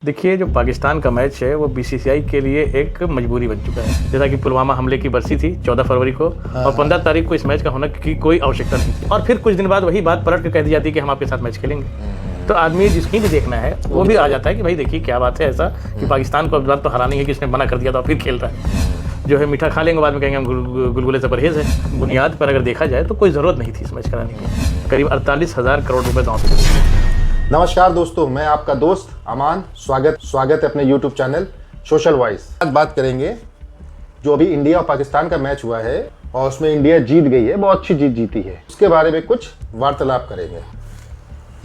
देखिए, जो पाकिस्तान का मैच है वो बीसीसीआई के लिए एक मजबूरी बन चुका है। जैसा कि पुलवामा हमले की बरसी थी 14 फरवरी को और 15 तारीख को इस मैच का होने की कोई आवश्यकता नहीं थी और फिर कुछ दिन बाद वही बात पलट कर कह दी जाती है कि हम आपके साथ मैच खेलेंगे। तो आदमी जिसकी भी देखना है वो भी आ जाता है कि भाई देखिए क्या बात है ऐसा कि पाकिस्तान को अब बात तो हरानी है कि इसने मना कर दिया तो फिर खेल रहा है। जो है मीठा खा लेंगे बाद में कहेंगे हम गुलगुले से परहेज है। बुनियाद पर अगर देखा जाए तो कोई ज़रूरत नहीं थी इस मैच कराने की। करीब 48,000 करोड़ रुपये दांव पे। नमस्कार दोस्तों, मैं आपका दोस्त अमान स्वागत है अपने YouTube चैनल सोशल वॉइस। आज बात करेंगे जो अभी इंडिया और पाकिस्तान का मैच हुआ है और उसमें इंडिया जीत गई है, बहुत अच्छी जीत जीती है, उसके बारे में कुछ वार्तालाप करेंगे।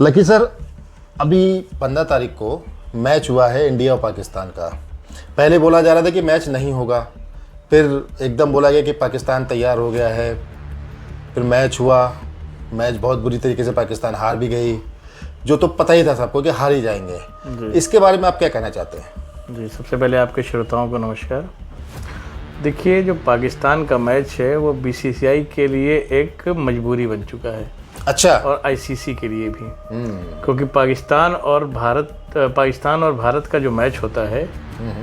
लकी सर, अभी 15 तारीख को मैच हुआ है इंडिया और पाकिस्तान का। पहले बोला जा रहा था कि मैच नहीं होगा, फिर एकदम बोला गया कि पाकिस्तान तैयार हो गया है, फिर मैच हुआ, मैच बहुत बुरी तरीके से पाकिस्तान हार भी गई, जो तो पता ही था सबको कि हार ही जाएंगे। इसके बारे में आप क्या कहना चाहते हैं? जी, सबसे पहले आपके श्रोताओं को नमस्कार। देखिए, जो पाकिस्तान का मैच है वो बीसीसीआई के लिए एक मजबूरी बन चुका है। अच्छा। और आईसीसी के लिए भी, क्योंकि पाकिस्तान और भारत का जो मैच होता है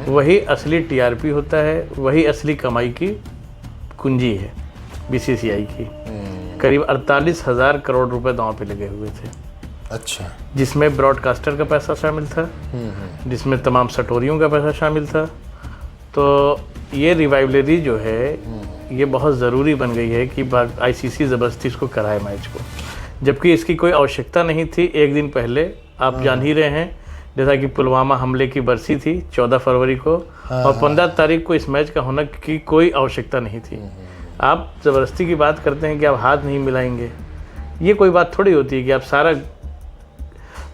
वही असली टीआरपी होता है, वही असली कमाई की कुंजी है बीसीसीआई की। करीब 48,000 करोड़ रुपए दांव पे लगे हुए थे। अच्छा। जिसमें ब्रॉडकास्टर का पैसा शामिल था, जिसमें तमाम सटोरियों का पैसा शामिल था। तो ये रिवाइवलरी जो है ये बहुत ज़रूरी बन गई है कि आईसीसी ज़बरदस्ती इसको कराए मैच को, जबकि इसकी कोई आवश्यकता नहीं थी। एक दिन पहले आप जान ही रहे हैं, जैसा कि पुलवामा हमले की बरसी थी 14 फरवरी को और 15 तारीख को इस मैच का होने की कोई आवश्यकता नहीं थी। आप ज़बरदस्ती की बात करते हैं कि आप हाथ नहीं मिलाएंगे, ये कोई बात थोड़ी होती है कि आप सारा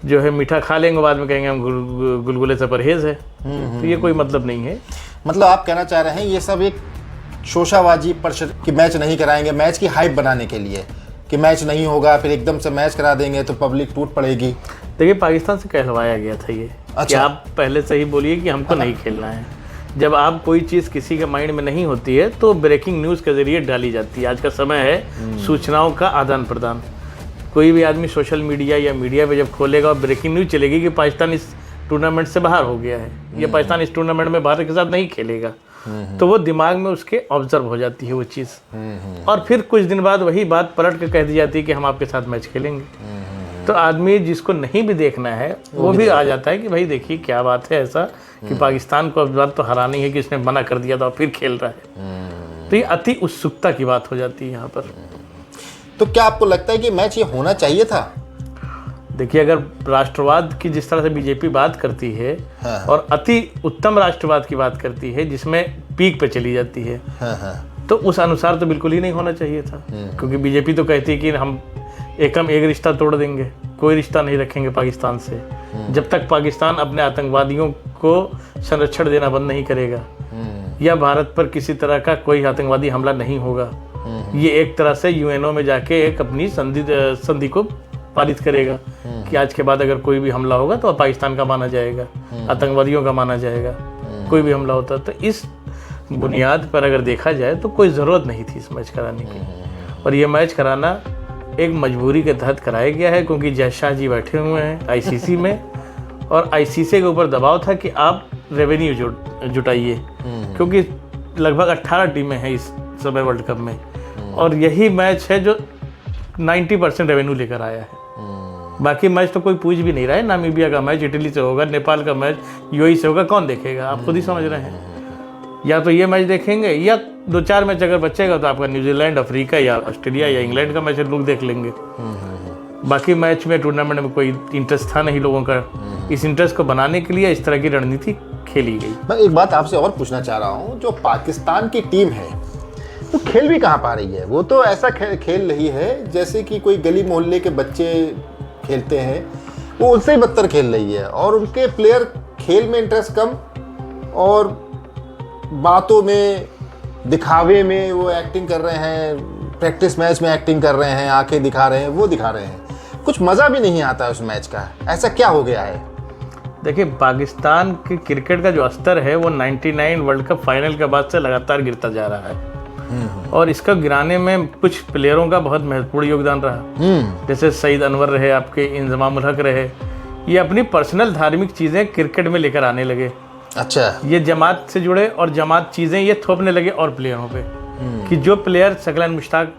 जो है मीठा खा लेंगे बाद में कहेंगे हम गुलगुले से परहेज है। तो ये कोई मतलब नहीं है। मतलब आप कहना चाह रहे हैं ये सब एक शोशाबाजी कि मैच नहीं कराएंगे, मैच की हाइप बनाने के लिए कि मैच नहीं होगा, फिर एकदम से मैच करा देंगे तो पब्लिक टूट पड़ेगी। देखिए, पाकिस्तान से कहलवाया गया था ये। अच्छा। कि आप पहले से ही बोलिए कि हमको नहीं खेलना है। जब आप कोई चीज़ किसी के माइंड में नहीं होती है तो ब्रेकिंग न्यूज़ के जरिए डाली जाती है। आज का समय है सूचनाओं का आदान प्रदान। कोई भी आदमी सोशल मीडिया या मीडिया पे जब खोलेगा और ब्रेकिंग न्यूज़ चलेगी कि पाकिस्तान इस टूर्नामेंट से बाहर हो गया है या पाकिस्तान इस टूर्नामेंट में भारत के साथ नहीं खेलेगा, तो वो दिमाग में उसके ऑब्जर्व हो जाती है वो चीज़। और फिर कुछ दिन बाद वही बात पलट कर कह दी जाती है कि हम आपके साथ मैच खेलेंगे। तो आदमी जिसको नहीं भी देखना है वो भी आ जाता है कि भाई देखिए क्या बात है ऐसा कि पाकिस्तान को अब बात तो हरानी है कि इसने मना कर दिया था फिर खेल रहा है। तो ये अति उत्सुकता की बात हो जाती है यहाँ पर। तो क्या आपको लगता है कि मैच ये होना चाहिए था? देखिए, अगर राष्ट्रवाद की जिस तरह से बीजेपी बात करती है और अति उत्तम राष्ट्रवाद की बात करती है जिसमें पीक पे चली जाती है, तो उस अनुसार तो बिल्कुल ही नहीं होना चाहिए था। क्योंकि बीजेपी तो कहती है कि हम एक रिश्ता तोड़ देंगे, कोई रिश्ता नहीं रखेंगे पाकिस्तान से जब तक पाकिस्तान अपने आतंकवादियों को संरक्षण देना बंद नहीं करेगा या भारत पर किसी तरह का कोई आतंकवादी हमला नहीं होगा। ये एक तरह से यूएनओ में जाके एक अपनी संधि को पारित करेगा कि आज के बाद अगर कोई भी हमला होगा तो पाकिस्तान का माना जाएगा, आतंकवादियों का माना जाएगा। कोई भी हमला होता तो इस बुनियाद पर अगर देखा जाए तो कोई ज़रूरत नहीं थी इस मैच कराने की। और ये मैच कराना एक मजबूरी के तहत कराया गया है, क्योंकि जय शाह जी बैठे हुए हैं आईसीसी में और आईसीसी के ऊपर दबाव था कि आप रेवेन्यू जुटाइए, क्योंकि लगभग 18 टीमें हैं इस समय वर्ल्ड कप में और यही मैच है जो 90% रेवेन्यू लेकर आया है। बाकी मैच तो कोई पूछ भी नहीं रहा है। नामीबिया का मैच इटली से होगा, नेपाल का मैच यूएई से होगा, कौन देखेगा? आप खुद ही समझ रहे हैं। या तो ये मैच देखेंगे या 2-4 मैच अगर बचेगा तो आपका न्यूजीलैंड, अफ्रीका या ऑस्ट्रेलिया या इंग्लैंड का मैच लोग देख लेंगे। बाकी मैच में टूर्नामेंट में कोई इंटरेस्ट था नहीं लोगों का। इस इंटरेस्ट को बनाने के लिए इस तरह की रणनीति खेली गई। मैं एक बात आपसे और पूछना चाह रहा हूँ, जो पाकिस्तान की टीम है वो खेल भी कहाँ पा रही है? वो तो ऐसा खेल रही है जैसे कि कोई गली मोहल्ले के बच्चे खेलते हैं, वो उनसे ही बदतर खेल रही है। और उनके प्लेयर खेल में इंटरेस्ट कम और बातों में, दिखावे में वो एक्टिंग कर रहे हैं, प्रैक्टिस मैच में एक्टिंग कर रहे हैं, आंखें दिखा रहे हैं, वो दिखा रहे हैं, कुछ मज़ा भी नहीं आता है उस मैच का। ऐसा क्या हो गया है? देखिए, पाकिस्तान के क्रिकेट का जो स्तर है वो 99 वर्ल्ड कप फाइनल के बाद से लगातार गिरता जा रहा है और इसका गिराने में कुछ प्लेयरों का बहुत महत्वपूर्ण योगदान रहा। जैसे सईद अनवर रहे, आपके इंजमाम उल हक रहे, ये अपनी पर्सनल धार्मिक चीज़ें क्रिकेट में लेकर आने लगे। अच्छा। ये जमात से जुड़े और जमात चीज़ें ये थोपने लगे और प्लेयरों पे कि जो प्लेयर शकलन मुश्ताक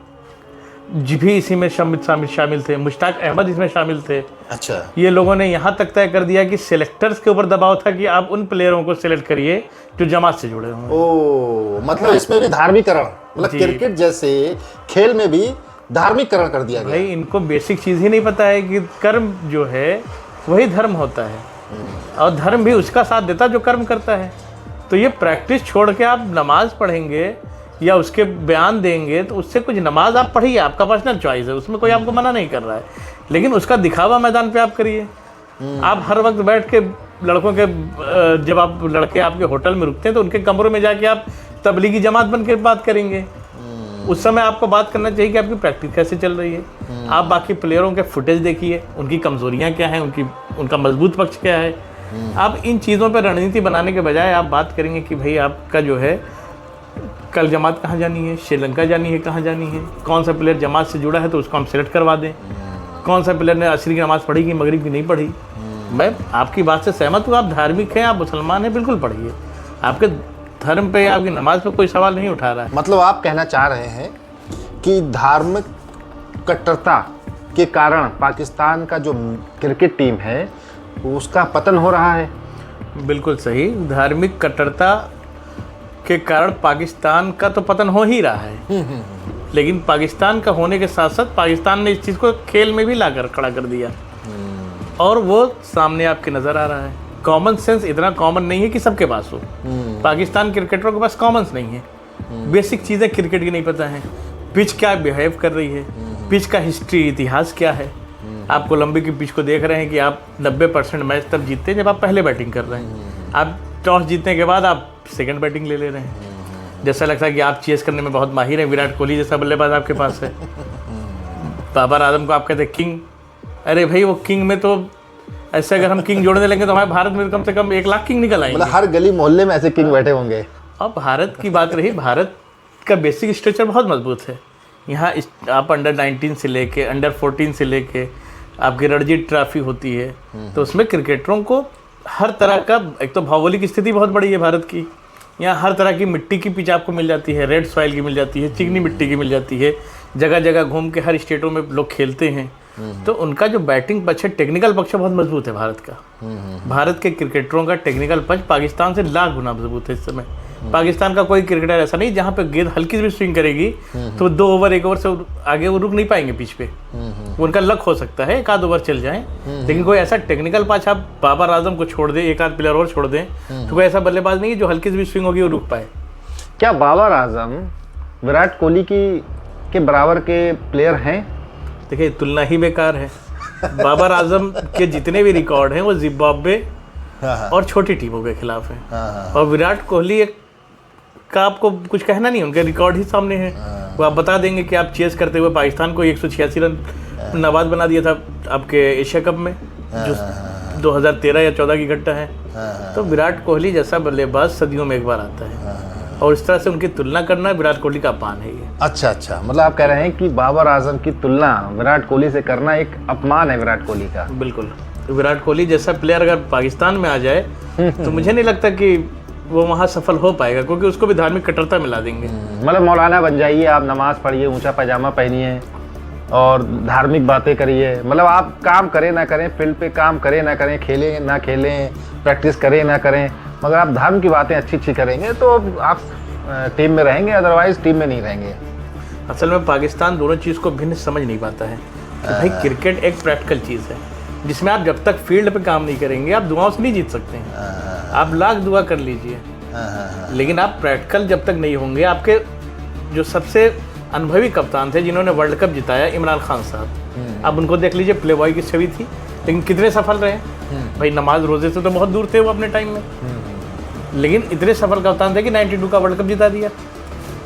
भी इसी में शामिल थे, मुश्ताक अहमद इसमें शामिल थे। अच्छा। ये लोगों ने यहाँ तक तय कर दिया कि सिलेक्टर्स के ऊपर दबाव था कि आप उन प्लेयरों को सिलेक्ट करिए जो जमात से जुड़े हों। ओ, मतलब इसमें भी धार्मिकरण, मतलब क्रिकेट जैसे खेल में भी धार्मिकरण कर दिया गया। भाई इनको बेसिक चीज़ ही नहीं पता है कि कर्म जो है वही धर्म होता है और धर्म भी उसका साथ देता जो कर्म करता है। तो ये प्रैक्टिस छोड़ के आप नमाज पढ़ेंगे या उसके बयान देंगे तो उससे कुछ, नमाज आप पढ़िए, आपका पर्सनल चॉइस है, उसमें कोई आपको मना नहीं कर रहा है, लेकिन उसका दिखावा मैदान पे आप करिए। आप हर वक्त बैठ के लड़कों के, जब आप लड़के आपके होटल में रुकते हैं तो उनके कमरों में जाके आप तबलीगी जमात बन के बात करेंगे। उस समय आपको बात करना चाहिए कि आपकी प्रैक्टिस कैसे चल रही है। आप बाकी प्लेयरों के फुटेज देखिए, उनकी कमजोरियां क्या हैं, उनका मजबूत पक्ष क्या है। आप इन चीज़ों पर रणनीति बनाने के बजाय आप बात करेंगे कि भाई आपका जो है कल जमात कहाँ जानी है, श्रीलंका जानी है, कहाँ जानी है, कौन सा प्लेयर जमात से जुड़ा है तो उसको हम सेलेक्ट करवा दें, कौन सा प्लेयर ने असरी की नमाज़ पढ़ी कि मगरिब की नहीं पढ़ी। मैं आपकी बात से सहमत हूँ, आप धार्मिक हैं, आप मुसलमान हैं, बिल्कुल पढ़िए, आपके धर्म पे, आपकी नमाज पे कोई सवाल नहीं उठा रहा है। मतलब आप कहना चाह रहे हैं कि धार्मिक कट्टरता के कारण पाकिस्तान का जो क्रिकेट टीम है उसका पतन हो रहा है। बिल्कुल सही, धार्मिक कट्टरता के कारण पाकिस्तान का तो पतन हो ही रहा है, लेकिन पाकिस्तान का होने के साथ साथ पाकिस्तान ने इस चीज़ को खेल में भी लाकर खड़ा कर दिया और वो सामने आपके नज़र आ रहा है। कॉमन सेंस इतना कॉमन नहीं है कि सबके पास हो। पाकिस्तान क्रिकेटरों के पास कॉमन नहीं है, बेसिक चीज़ें क्रिकेट की नहीं पता है, पिच क्या बिहेव कर रही है, पिच का हिस्ट्री, इतिहास क्या है। आप कोलंबो की पिच को देख रहे हैं कि आप 90% मैच तब जीतते हैं जब आप पहले बैटिंग कर रहे हैं। आप टॉस जीतने के बाद आप सेकंड बैटिंग ले रहे हैं। जैसा लगता है कि आप चेस करने में बहुत माहिर हैं, विराट कोहली जैसा बल्लेबाज आपके पास है। बाबर आजम को आप कहते हैं किंग, अरे भाई वो किंग में तो ऐसे अगर हम किंग जोड़ने लगेंगे तो हमारे भारत में कम से कम 1 लाख किंग निकल आएंगे। मतलब हर गली मोहल्ले में ऐसे किंग बैठे होंगे। अब भारत की बात रही, भारत का बेसिक स्ट्रक्चर बहुत मजबूत है। यहाँ आप अंडर 19 से लेके अंडर 14 से लेके आपकी रणजी ट्रॉफी होती है, तो उसमें क्रिकेटरों को हर तरह का, एक तो भौगोलिक स्थिति बहुत बड़ी है भारत की, यहाँ हर तरह की मिट्टी की पिच आपको मिल जाती है, रेड सॉइल की मिल जाती है, चिकनी मिट्टी की मिल जाती है, जगह जगह घूम के हर स्टेटों में लोग खेलते हैं। तो उनका जो बैटिंग पक्ष है, टेक्निकल पक्ष बहुत मजबूत है भारत का। भारत के क्रिकेटरों का टेक्निकल पक्ष पाकिस्तान से लाख गुना मजबूत है इस समय। पाकिस्तान का कोई क्रिकेटर ऐसा नहीं जहाँ पे गेंद हल्की सी भी स्विंग करेगी तो 2 ओवर 1 ओवर से आगे वो रुक नहीं पाएंगे पिच पे। उनका लक हो सकता है 1 आध ओवर चल जाएं, लेकिन कोई ऐसा टेक्निकल पाँच आप बाबर आजम को छोड़ दें, 1 आध प्लेयर और छोड़ दें, तो कोई ऐसा बल्लेबाज नहीं है जो हल्की सी भी स्विंग होगी वो रुक पाए। क्या बाबर आजम विराट कोहली के बराबर के प्लेयर हैं? देखिए तुलना ही बेकार है। बाबर आजम के जितने भी रिकॉर्ड हैं वो जिम्बाब्वे और छोटी टीमों के खिलाफ हैं, और विराट कोहली का आपको कुछ कहना नहीं, उनके रिकॉर्ड ही सामने है। वो आप बता देंगे कि आप चेस करते हुए पाकिस्तान को 186 रन नवाज बना दिया था आपके एशिया कप में, जो 2013 या 14 की घटना है। तो विराट कोहली जैसा बल्लेबाज सदियों में एक बार आता है, और इस तरह से उनकी तुलना करना विराट कोहली का अपमान है ये। अच्छा, मतलब आप कह रहे हैं कि बाबर आजम की तुलना विराट कोहली से करना एक अपमान है विराट कोहली का। बिल्कुल, विराट कोहली जैसा प्लेयर अगर पाकिस्तान में आ जाए तो मुझे नहीं लगता कि वो वहाँ सफल हो पाएगा, क्योंकि उसको भी धार्मिक कट्टरता मिला देंगे। मतलब मौलाना बन जाइए आप, नमाज पढ़िए, ऊंचा पैजामा पहनिए और धार्मिक बातें करिए। मतलब आप काम करें ना करें, फील्ड पे काम करें ना करें, खेलें ना खेलें, प्रैक्टिस करें ना करें, मगर आप धर्म की बातें अच्छी करेंगे तो आप टीम में रहेंगे, अदरवाइज टीम में नहीं रहेंगे। असल में पाकिस्तान दोनों चीज़ को भिन्न समझ नहीं पाता है कि भाई क्रिकेट एक प्रैक्टिकल चीज़ है जिसमें आप जब तक फील्ड पे काम नहीं करेंगे आप दुआओं से नहीं जीत सकते हैं। आप लाख दुआ कर लीजिए, लेकिन आप प्रैक्टिकल जब तक नहीं होंगे। आपके जो सबसे अनुभवी कप्तान थे जिन्होंने वर्ल्ड कप जिताया, इमरान खान साहब, अब उनको देख लीजिए, प्ले बॉय की छवि थी, लेकिन कितने सफल रहे। भाई नमाज रोजे से तो बहुत दूर थे वो अपने टाइम में, लेकिन इतने सफल कप्तान थे कि 92 का वर्ल्ड कप जिता दिया।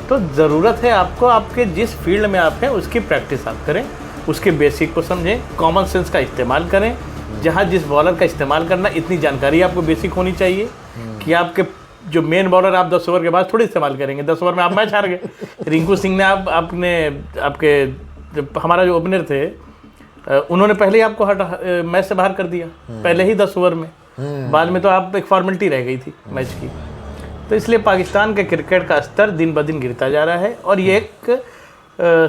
तो ज़रूरत है आपको, आपके जिस फील्ड में आप हैं उसकी प्रैक्टिस आप करें, उसके बेसिक को समझें, कॉमन सेंस का इस्तेमाल करें। जहाँ जिस बॉलर का इस्तेमाल करना, इतनी जानकारी आपको बेसिक होनी चाहिए कि आपके जो मेन बॉलर आप 10 ओवर के बाद थोड़ी इस्तेमाल करेंगे, 10 ओवर में आप मैच हार गए। रिंकू सिंह ने आपके हमारा जो ओपनर थे उन्होंने पहले ही आपको मैच से बाहर कर दिया पहले ही 10 ओवर में, बाद में तो आप एक फॉर्मेलिटी रह गई थी मैच की। तो इसलिए पाकिस्तान के क्रिकेट का स्तर दिन ब दिन गिरता जा रहा है और ये एक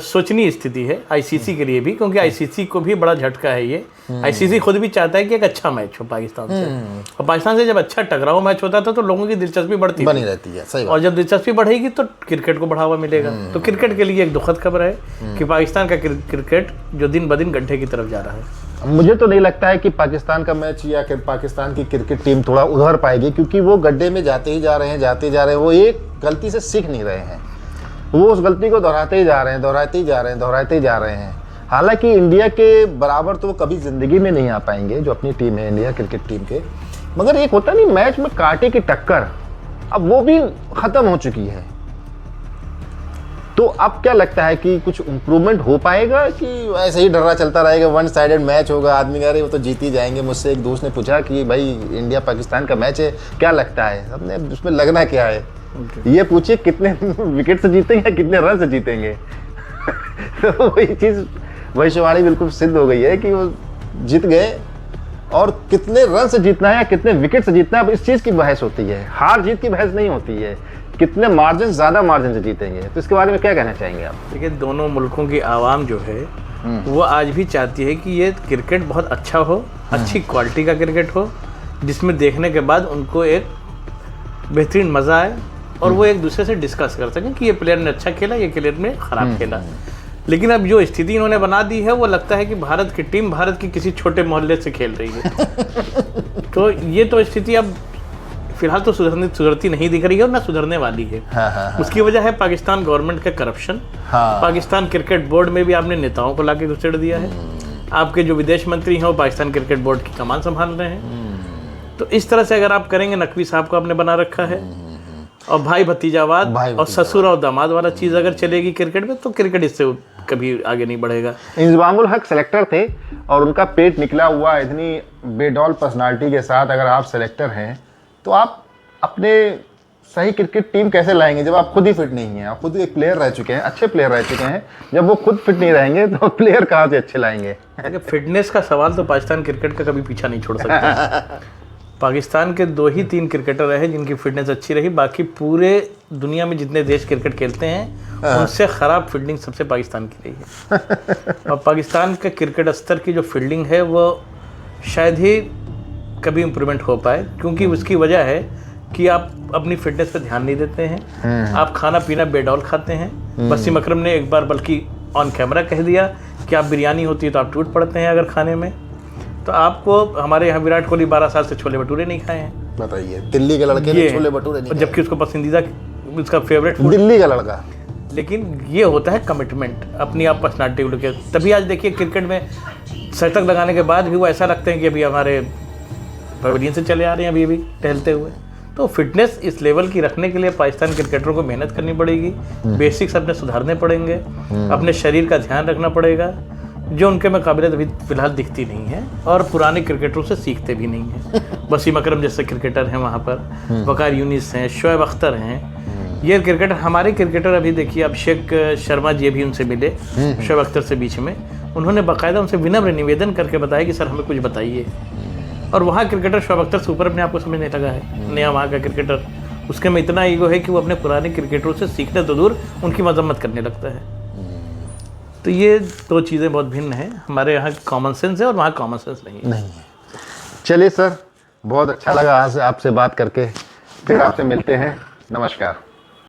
सोचनीय स्थिति है आईसीसी के लिए भी, क्योंकि आईसीसी को भी बड़ा झटका है ये। आईसीसी खुद भी चाहता है कि एक अच्छा मैच हो पाकिस्तान से, और पाकिस्तान से जब अच्छा टकराव मैच होता था तो लोगों की दिलचस्पी बनी रहती है, सही बात। और जब दिलचस्पी बढ़ेगी तो क्रिकेट को बढ़ावा मिलेगा। तो क्रिकेट के लिए एक दुखद खबर है कि पाकिस्तान का क्रिकेट जो दिन ब दिन गड्ढे की तरफ जा रहा है। मुझे तो नहीं लगता है कि पाकिस्तान का मैच या पाकिस्तान की क्रिकेट टीम थोड़ा उधर पाएगी, क्योंकि वो गड्ढे में जाते ही जा रहे हैं। वो एक गलती से सीख नहीं रहे हैं, वो उस गलती को दोहराते ही जा रहे हैं। हालांकि इंडिया के बराबर तो वो कभी जिंदगी में नहीं आ पाएंगे, जो अपनी टीम है इंडिया क्रिकेट टीम के, मगर एक होता नहीं मैच में कांटे की टक्कर, अब वो भी खत्म हो चुकी है। तो अब क्या लगता है कि कुछ इम्प्रूवमेंट हो पाएगा कि ऐसे ही डरा चलता रहेगा, वन साइडेड मैच होगा, आदमी कह रहे वो तो जीत ही जाएंगे। मुझसे एक दोस्त ने पूछा कि भाई इंडिया पाकिस्तान का मैच है, क्या लगता है, हमने उसमें लगना क्या है, ये पूछिए कितने विकेट से जीतेंगे, कितने रन से जीतेंगे। तो वही चीज़ भविष्यवाणी बिल्कुल सिद्ध हो गई है कि वो जीत गए, और कितने रन से जीतना है या कितने विकेट से जीतना है, अब इस चीज़ की बहस होती है। हार जीत की बहस नहीं होती है, कितने मार्जिन, ज़्यादा मार्जिन से जीतेंगे। तो इसके बारे में क्या कहना चाहेंगे आप? देखिए, दोनों मुल्कों की आवाम जो है वो आज भी चाहती है कि ये क्रिकेट बहुत अच्छा हो, अच्छी क्वालिटी का क्रिकेट हो, जिसमें देखने के बाद उनको एक बेहतरीन मज़ा आए और वो एक दूसरे से डिस्कस कर सकें कि ये प्लेयर ने अच्छा खेला, ये प्लेयर ने ख़राब खेला। लेकिन अब जो स्थिति इन्होंने बना दी है वो लगता है कि भारत की टीम भारत की किसी छोटे मोहल्ले से खेल रही है। तो ये तो स्थिति अब फिलहाल तो सुधरती नहीं दिख रही है और ना सुधरने वाली है। उसकी वजह है पाकिस्तान गवर्नमेंट का करप्शन। पाकिस्तान क्रिकेट बोर्ड में भी आपने नेताओं को लाके घुसेड़ दिया है। आपके जो विदेश मंत्री हैं वो पाकिस्तान क्रिकेट बोर्ड की कमान संभाल रहे हैं। तो इस तरह से अगर आप करेंगे, नकवी साहब को आपने बना रखा है, और भाई भतीजावाद और ससुर और दामाद वाला चीज़ अगर चलेगी क्रिकेट में, तो क्रिकेट इससे कभी आगे नहीं बढ़ेगा। इंजमामुल हक सेलेक्टर थे और उनका पेट निकला हुआ इतनी बेडौल पर्सनालिटी के साथ अगर आप सेलेक्टर हैं, तो आप अपने सही क्रिकेट टीम कैसे लाएंगे जब आप खुद ही फिट नहीं हैं? आप खुद एक प्लेयर रह चुके हैं, अच्छे प्लेयर रह चुके हैं, जब वो खुद फिट नहीं रहेंगे तो प्लेयर कहाँ से अच्छे लाएंगे? फिटनेस का सवाल तो पाकिस्तान क्रिकेट का कभी पीछा नहीं छोड़ सकता। पाकिस्तान के 2 ही 3 क्रिकेटर रहे जिनकी फिटनेस अच्छी रही, बाकी पूरे दुनिया में जितने देश क्रिकेट खेलते हैं उनसे ख़राब फील्डिंग सबसे पाकिस्तान की रही है। और पाकिस्तान के क्रिकेट स्तर की जो फील्डिंग है वो शायद ही कभी इम्प्रूवमेंट हो पाए, क्योंकि उसकी वजह है कि आप अपनी फिटनेस पे ध्यान नहीं देते हैं। आप खाना पीना बेडौल खाते हैं। वसीम अकरम ने एक बार बल्कि ऑन कैमरा कह दिया कि आप बिरयानी होती है तो आप टूट पड़ते हैं अगर खाने में। तो आपको, हमारे यहाँ विराट कोहली 12 साल से छोले भटूरे नहीं खाए हैं, बताइए। दिल्ली के लड़के ने छोले भटूरे नहीं, जबकि उसको पसंदीदा, उसका फेवरेट दिल्ली का लड़का। लेकिन ये होता है कमिटमेंट, अपनी आप पर्सनालिटी को लेकर। तभी आज देखिए क्रिकेट में शतक लगाने के बाद भी वो ऐसा लगते हैं कि अभी हमारे पवेलियन से चले आ रहे हैं, अभी भी टहलते हुए। तो फिटनेस इस लेवल की रखने के लिए पाकिस्तान क्रिकेटरों को मेहनत करनी पड़ेगी, बेसिक्स अपने सुधारने पड़ेंगे, अपने शरीर का ध्यान रखना पड़ेगा, जो उनके में काबिलियत अभी फिलहाल दिखती नहीं है, और पुराने क्रिकेटरों से सीखते भी नहीं हैं। वसीम अकरम जैसे क्रिकेटर हैं वहाँ पर, वकार यूनिस हैं, शोएब अख्तर हैं, ये क्रिकेटर, हमारे क्रिकेटर अभी देखिए, अभिषेक शर्मा जी भी उनसे मिले शोएब अख्तर से बीच में, उन्होंने बाकायदा उनसे विनम्र निवेदन करके बताया कि सर हमें कुछ बताइए। और वहाँ क्रिकेटर शोएब अख्तर से ऊपर अपने आप को समझने लगा है, नया वहाँ का क्रिकेटर, उसके में इतना ईगो है कि वो अपने पुराने क्रिकेटरों से सीखने तो दूर उनकी मजम्मत करने लगता है। तो ये 2 चीज़ें बहुत भिन्न हैं। हमारे यहाँ कॉमन सेंस है और वहाँ कॉमन सेंस नहीं है। चलिए सर, बहुत अच्छा लगा आज आपसे बात करके, फिर आपसे मिलते हैं। नमस्कार।